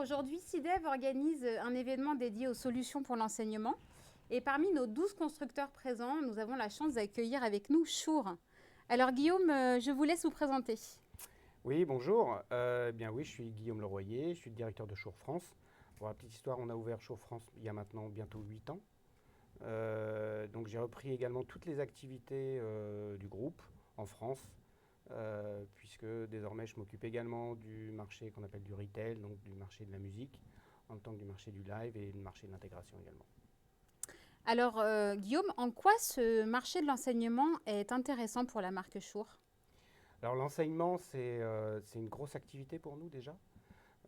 aujourd'hui, CIDEV organise un événement dédié aux solutions pour l'enseignement. Et parmi nos 12 constructeurs présents, nous avons la chance d'accueillir avec nous Shure. Alors Guillaume, je vous laisse vous présenter. Oui, bonjour. Bien oui, je suis Guillaume Leroyer, je suis le directeur de Shure France. Pour la petite histoire, on a ouvert Shure France il y a maintenant bientôt 8 ans. Donc j'ai repris également toutes les activités du groupe en France, puisque désormais je m'occupe également du marché qu'on appelle du retail, donc du marché de la musique, en même temps que du marché du live et du marché de l'intégration également. Alors Guillaume, en quoi ce marché de l'enseignement est intéressant pour la marque Shure? Alors l'enseignement, c'est une grosse activité pour nous déjà.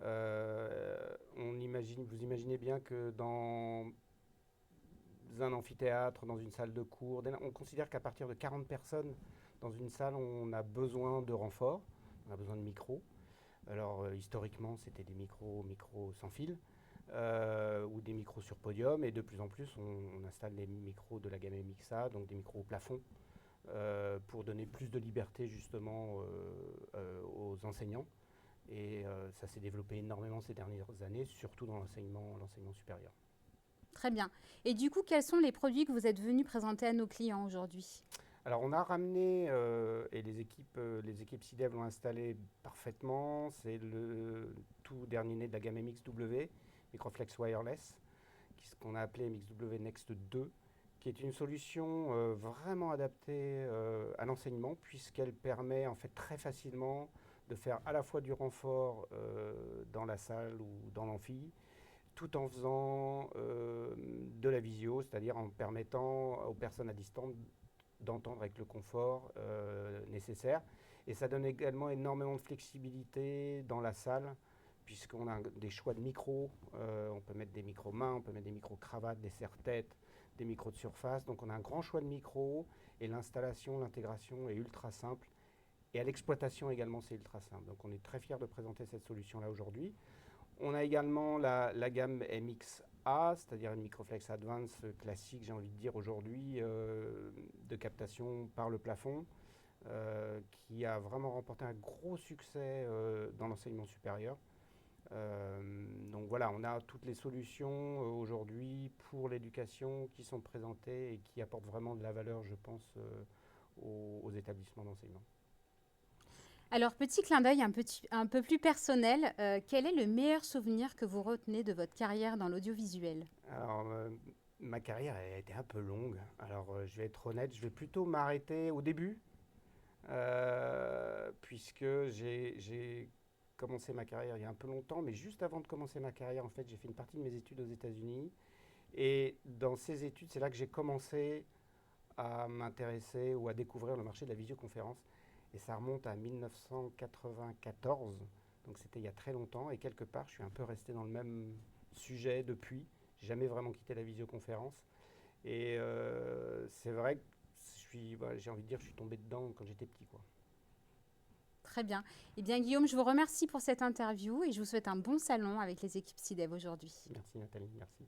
Vous imaginez bien que dans un amphithéâtre, dans une salle de cours, on considère qu'à partir de 40 personnes dans une salle, on a besoin de renforts, on a besoin de micros. Alors historiquement, c'était des micros sans fil ou des micros sur podium, et de plus en plus, on installe les micros de la gamme MXA, donc des micros au plafond, pour donner plus de liberté justement aux enseignants. Et ça s'est développé énormément ces dernières années, surtout dans l'enseignement supérieur. Très bien. Et du coup, quels sont les produits que vous êtes venus présenter à nos clients aujourd'hui? Alors on a ramené, et les équipes CIDEV l'ont installé parfaitement, c'est le tout dernier né de la gamme MXW, Microflex Wireless, ce qu'on a appelé MXW Next 2, qui est une solution vraiment adaptée à l'enseignement, puisqu'elle permet en fait très facilement de faire à la fois du renfort dans la salle ou dans l'amphi, tout en faisant de la visio, c'est-à-dire en permettant aux personnes à distance d'entendre avec le confort nécessaire. Et ça donne également énormément de flexibilité dans la salle, puisqu'on a des choix de micros. On peut mettre des micros mains, on peut mettre des micros cravates, des serre-têtes, des micros de surface. Donc on a un grand choix de micros, et l'installation, l'intégration est ultra simple. Et à l'exploitation également, c'est ultra simple. Donc on est très fiers de présenter cette solution-là aujourd'hui. On a également la gamme MXA, c'est-à-dire une Microflex Advance classique, j'ai envie de dire aujourd'hui, de captation par le plafond, qui a vraiment remporté un gros succès dans l'enseignement supérieur. Donc voilà, on a toutes les solutions aujourd'hui pour l'éducation qui sont présentées et qui apportent vraiment de la valeur, je pense, aux établissements d'enseignement. Alors, petit clin d'œil un peu plus personnel, quel est le meilleur souvenir que vous retenez de votre carrière dans l'audiovisuel? Alors, ma carrière a été un peu longue. Alors, je vais être honnête, je vais plutôt m'arrêter au début, puisque j'ai commencé ma carrière il y a un peu longtemps, mais juste avant de commencer ma carrière, en fait, j'ai fait une partie de mes études aux États-Unis. Et dans ces études, c'est là que j'ai commencé à m'intéresser ou à découvrir le marché de la visioconférence. Et ça remonte à 1994, donc c'était il y a très longtemps. Et quelque part, je suis un peu resté dans le même sujet depuis. J'ai jamais vraiment quitté la visioconférence. Et c'est vrai que voilà, j'ai envie de dire, je suis tombé dedans quand j'étais petit, quoi. Très bien. Eh bien, Guillaume, je vous remercie pour cette interview et je vous souhaite un bon salon avec les équipes CIDEV aujourd'hui. Merci Nathalie, merci.